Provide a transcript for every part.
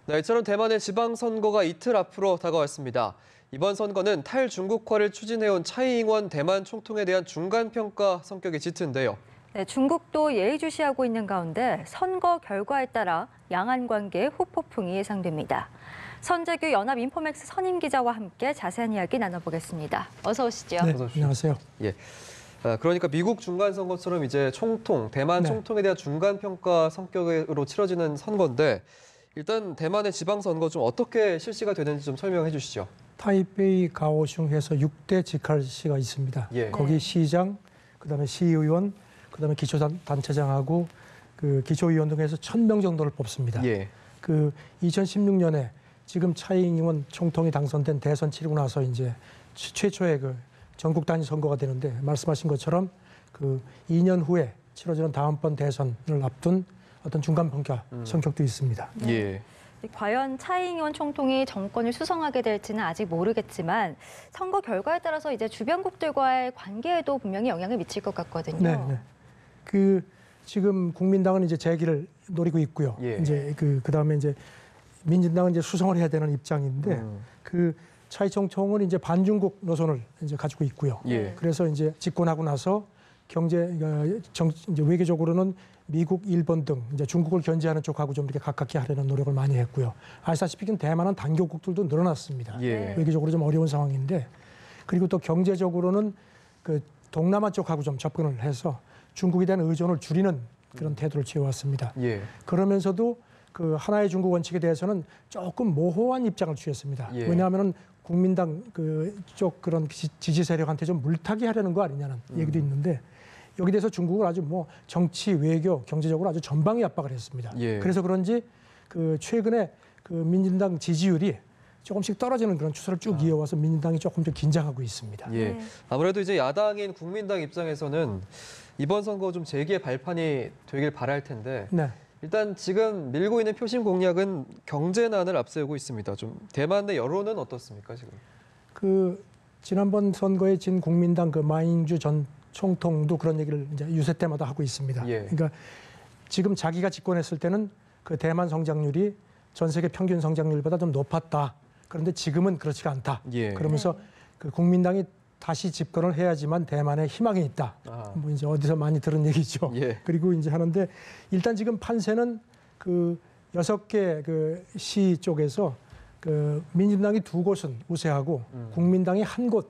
네, 이처럼 대만의 지방선거가 이틀 앞으로 다가왔습니다. 이번 선거는 탈중국화를 추진해온 차이 잉원 대만 총통에 대한 중간평가 성격이 짙은데요. 네, 중국도 예의주시하고 있는 가운데 선거 결과에 따라 양안 관계의 후폭풍이 예상됩니다. 선재규 연합인포맥스 선임 기자와 함께 자세한 이야기 나눠보겠습니다. 어서 오시죠. 네, 안녕하세요. 예. 그러니까 미국 중간선거처럼 이제 대만 총통에 대한 중간평가 성격으로 치러지는 선거인데 일단 대만의 지방선거 좀 어떻게 실시가 되는지 좀 설명해 주시죠. 타이베이 가오슝 해서 6대 직할시가 있습니다. 예. 거기 시장, 그다음에 시의원, 그다음에 기초단체장하고 그 기초위원 등에서 1,000명 정도를 뽑습니다. 예. 그 2016년에 지금 차이 잉원 총통이 당선된 대선 치르고 나서 이제 최초의 그 전국 단위 선거가 되는데 말씀하신 것처럼 그 2년 후에 치러지는 다음번 대선을 앞둔 어떤 중간평가 성격도 있습니다. 예. 과연 차이 잉원 총통이 정권을 수성하게 될지는 아직 모르겠지만 선거 결과에 따라서 이제 주변국들과의 관계에도 분명히 영향을 미칠 것 같거든요. 네. 그 지금 국민당은 이제 재기를 노리고 있고요. 예. 이제 그다음에 이제 민진당은 이제 수성을 해야 되는 입장인데 그 차이 총통은 이제 반중국 노선을 이제 가지고 있고요. 예. 그래서 이제 집권하고 나서 이제 외교적으로는 미국, 일본 등 이제 중국을 견제하는 쪽하고 좀 이렇게 가깝게 하려는 노력을 많이 했고요. 아시다시피 대만은 단교국들도 늘어났습니다. 예. 외교적으로 좀 어려운 상황인데 그리고 또 경제적으로는 그 동남아 쪽하고 좀 접근을 해서 중국에 대한 의존을 줄이는 그런 태도를 취해왔습니다. 예. 그러면서도 그 하나의 중국 원칙에 대해서는 조금 모호한 입장을 취했습니다. 예. 왜냐하면 국민당 그쪽 그런 지지 세력한테 좀 물타기 하려는 거 아니냐는 얘기도 있는데 여기 대해서 중국은 아주 뭐 정치, 외교, 경제적으로 아주 전방위 압박을 했습니다. 예. 그래서 그런지 그 최근에 그 민진당 지지율이 조금씩 떨어지는 그런 추세를 쭉 이어와서 민진당이 조금 좀 긴장하고 있습니다. 예. 아무래도 이제 야당인 국민당 입장에서는 이번 선거 좀 재기의 발판이 되길 바랄 텐데 네. 일단 지금 밀고 있는 표심 공약은 경제난을 앞세우고 있습니다. 좀 대만 내 여론은 어떻습니까 지금? 그 지난번 선거에 진 국민당 그 마잉주 전 총통도 그런 얘기를 이제 유세 때마다 하고 있습니다. 예. 그러니까 지금 자기가 집권했을 때는 그 대만 성장률이 전 세계 평균 성장률보다 좀 높았다. 그런데 지금은 그렇지가 않다. 예. 그러면서 그 국민당이 다시 집권을 해야지만 대만에 희망이 있다. 뭐 이제 어디서 많이 들은 얘기죠. 예. 그리고 이제 하는데 일단 지금 판세는 그 6개 그 시 쪽에서 그 민진당이 2곳은 우세하고 국민당이 1곳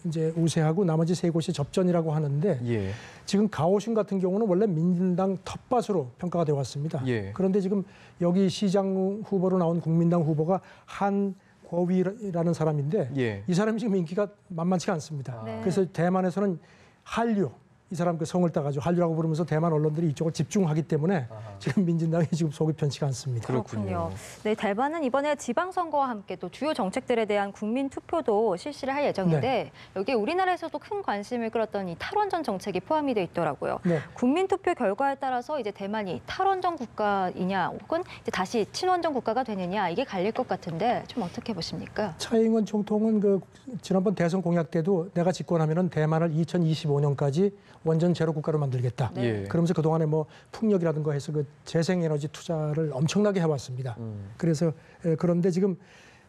이제 우세하고 나머지 3곳이 접전이라고 하는데 예. 지금 지금 가오슝 같은 경우는 원래 민진당 텃밭으로 평가가 되어 왔습니다. 예. 그런데 지금 여기 시장 후보로 나온 국민당 후보가 한궈위라는 사람인데 예. 이 사람이 지금 인기가 만만치가 않습니다. 네. 그래서 대만에서는 한류, 이 사람 그 성을 따가지고 한류라고 부르면서 대만 언론들이 이쪽을 집중하기 때문에 지금 민진당이 지금 속이 편치가 않습니다. 그렇군요. 네, 대만은 이번에 지방선거와 함께 또 주요 정책들에 대한 국민 투표도 실시를 할 예정인데 여기에 우리나라에서도 큰 관심을 끌었던 이 탈원전 정책이 포함이 돼 있더라고요. 네. 국민 투표 결과에 따라서 이제 대만이 탈원전 국가이냐 혹은 이제 다시 친원전 국가가 되느냐 이게 갈릴 것 같은데 좀 어떻게 보십니까? 차이잉원 총통은 그 지난번 대선 공약 때도 내가 집권하면은 대만을 2025년까지 원전 제로 국가로 만들겠다. 예. 그러면서 그동안에 뭐 풍력이라든가 해서 그 재생에너지 투자를 엄청나게 해왔습니다. 그래서 그런데 지금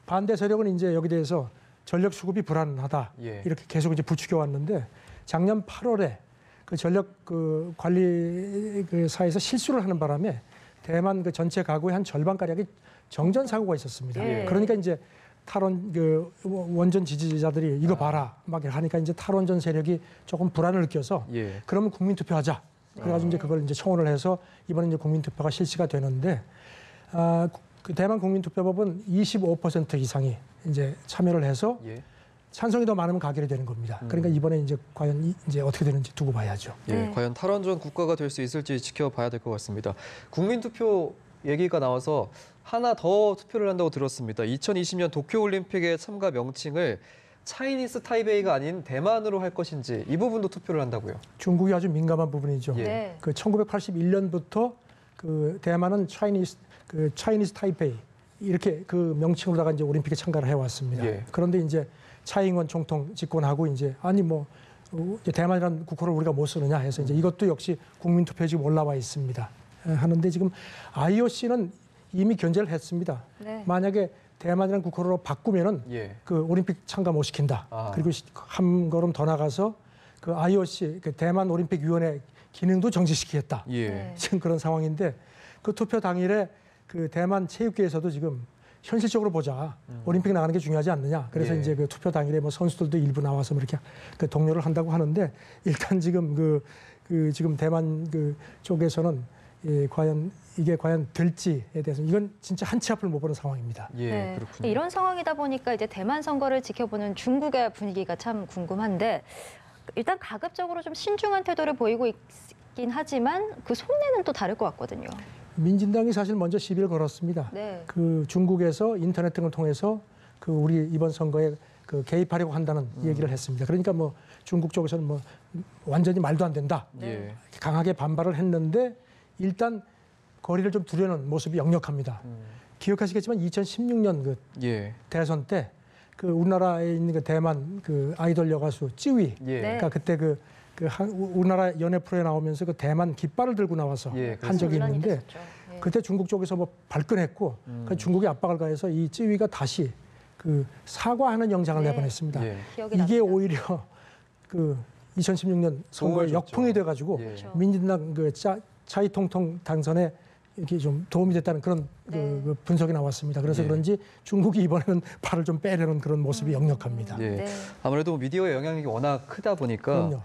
반대 세력은 이제 여기 대해서 전력 수급이 불안하다. 예. 이렇게 계속 이제 부추겨 왔는데 작년 8월에 그 전력 그 관리 그 사에서 실수를 하는 바람에 대만 그 전체 가구의 한 절반가량이 정전 사고가 있었습니다. 예. 그러니까 이제 탈원 그 원전 지지자들이 이거 봐라 막 하니까 이제 탈원전 세력이 조금 불안을 느껴서 예. 그러면 국민 투표하자. 그래가지고 이제 그걸 이제 청원을 해서 이번에 이제 국민 투표가 실시가 되는데 그 대만 국민 투표법은 25% 이상이 이제 참여를 해서 예. 찬성이 더 많으면 가결이 되는 겁니다. 그러니까 이번에 이제 과연 이제 어떻게 되는지 두고 봐야죠. 예. 네. 과연 탈원전 국가가 될 수 있을지 지켜봐야 될 것 같습니다. 국민투표 얘기가 나와서 하나 더 투표를 한다고 들었습니다. 2020년 도쿄올림픽의 참가 명칭을 차이니스 타이베이가 아닌 대만으로 할 것인지 이 부분도 투표를 한다고요. 중국이 아주 민감한 부분이죠. 예. 네. 그 1981년부터 그 대만은 차이니스 타이페이 이렇게 그 명칭으로다가 이제 올림픽에 참가를 해왔습니다. 예. 그런데 이제 차이잉원 총통 집권하고 이제 아니 뭐 이제 대만이라는 국호를 우리가 못 쓰느냐 해서 이제 이것도 역시 국민투표에 지금 올라와 있습니다. 하는데 지금 IOC는 이미 견제를 했습니다. 네. 만약에 대만이라는 국호로 바꾸면은 예. 그 올림픽 참가 못 시킨다. 아. 그리고 한 걸음 더 나가서 그 IOC 그 대만 올림픽 위원회 기능도 정지시키겠다. 예. 네. 지금 그런 상황인데 그 투표 당일에 그 대만 체육계에서도 지금 현실적으로 보자 올림픽 나가는 게 중요하지 않느냐. 그래서 예. 이제 그 투표 당일에 뭐 선수들도 일부 나와서 뭐 이렇게 그 독려를 한다고 하는데 일단 지금 그 지금 대만 그 쪽에서는 과연 이게 과연 될지에 대해서 이건 진짜 한치 앞을 못 보는 상황입니다. 예. 네. 그렇군요. 이런 상황이다 보니까 이제 대만 선거를 지켜보는 중국의 분위기가 참 궁금한데 일단 가급적으로 좀 신중한 태도를 보이고 있긴 하지만 그 속내는 또 다를 것 같거든요. 민진당이 사실 먼저 시비를 걸었습니다. 네. 그 중국에서 인터넷 등을 통해서 그 우리 이번 선거에 그 개입하려고 한다는 얘기를 했습니다. 그러니까 뭐 중국 쪽에서는 뭐 완전히 말도 안 된다. 예. 강하게 반발을 했는데 일단 거리를 좀 두려는 모습이 역력합니다. 기억하시겠지만 2016년 그 예. 대선 때 그 우리나라에 있는 그 대만 그 아이돌 여가수 찌위 예. 네. 그러니까 그때 우리나라 연예 프로에 나오면서 그 대만 깃발을 들고 나와서 예, 한 적이 논란이 있는데 됐었죠. 예. 그때 중국 쪽에서 뭐 발끈했고 그 중국이 압박을 가해서 이 찌위가 다시 그 사과하는 영장을 네. 내보냈습니다. 예. 기억이 이게 납니다. 오히려 그 2016년 선거에 도움을 역풍이 줬죠. 돼가지고 예. 그렇죠. 민진당 그 차이통통 당선에 이렇게 좀 도움이 됐다는 그런 네. 그 분석이 나왔습니다. 그래서 예. 그런지 중국이 이번에는 발을 좀 빼려는 그런 모습이 역력합니다. 예. 네. 아무래도 미디어의 영향력이 워낙 크다 보니까 그럼요.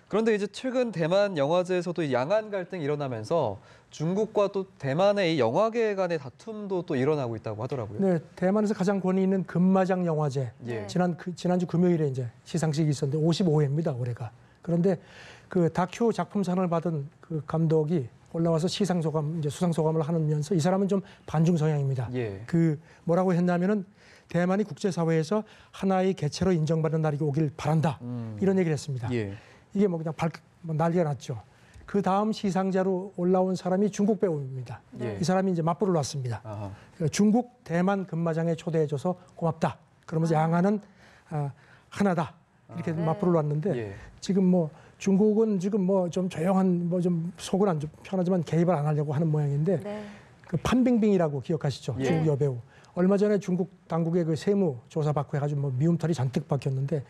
그런데 이제 최근 대만 영화제에서도 이 양안 갈등이 일어나면서 중국과 또 대만의 이 영화계 간의 다툼도 또 일어나고 있다고 하더라고요. 네, 대만에서 가장 권위 있는 금마장 영화제 예. 지난주 금요일에 이제 시상식이 있었는데 55회입니다 올해가. 그런데 그 다큐 작품상을 받은 그 감독이 올라와서 시상 소감 이제 수상 소감을 하면서 이 사람은 좀 반중 성향입니다. 예. 그 뭐라고 했냐면은 대만이 국제사회에서 하나의 개체로 인정받는 날이 오길 바란다. 이런 얘기를 했습니다. 예. 이게 뭐 그냥 뭐 난리가 났죠. 그 다음 시상자로 올라온 사람이 중국 배우입니다. 예. 이 사람이 이제 맞불을 놨습니다. 아하. 중국 대만 금마장에 초대해줘서 고맙다. 그러면서 양안은 하나다. 이렇게 네. 맞불을 놨는데 예. 지금 뭐 중국은 지금 뭐 좀 조용한 뭐 좀 속은 안 좀 편하지만 개입을 안 하려고 하는 모양인데 네. 그 판빙빙이라고 기억하시죠? 예. 중국 여배우. 얼마 전에 중국 당국의 그 세무 조사 받고 해가지고 뭐 미움털이 잔뜩 박혔는데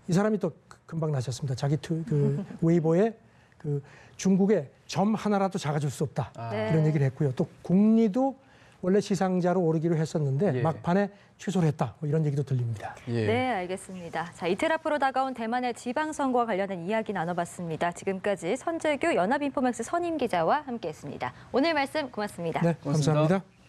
이 사람이 또 금방 나셨습니다. 자기 그 웨이보에 그 중국의 점 하나라도 작아질 수 없다. 아. 이런 얘기를 했고요. 또 국리도 원래 시상자로 오르기로 했었는데 예. 막판에 취소를 했다. 뭐 이런 얘기도 들립니다. 예. 네, 알겠습니다. 자, 이틀 앞으로 다가온 대만의 지방선거와 관련된 이야기 나눠봤습니다. 지금까지 선재규 연합인포맥스 선임 기자와 함께했습니다. 오늘 말씀 고맙습니다. 네, 고맙습니다. 감사합니다.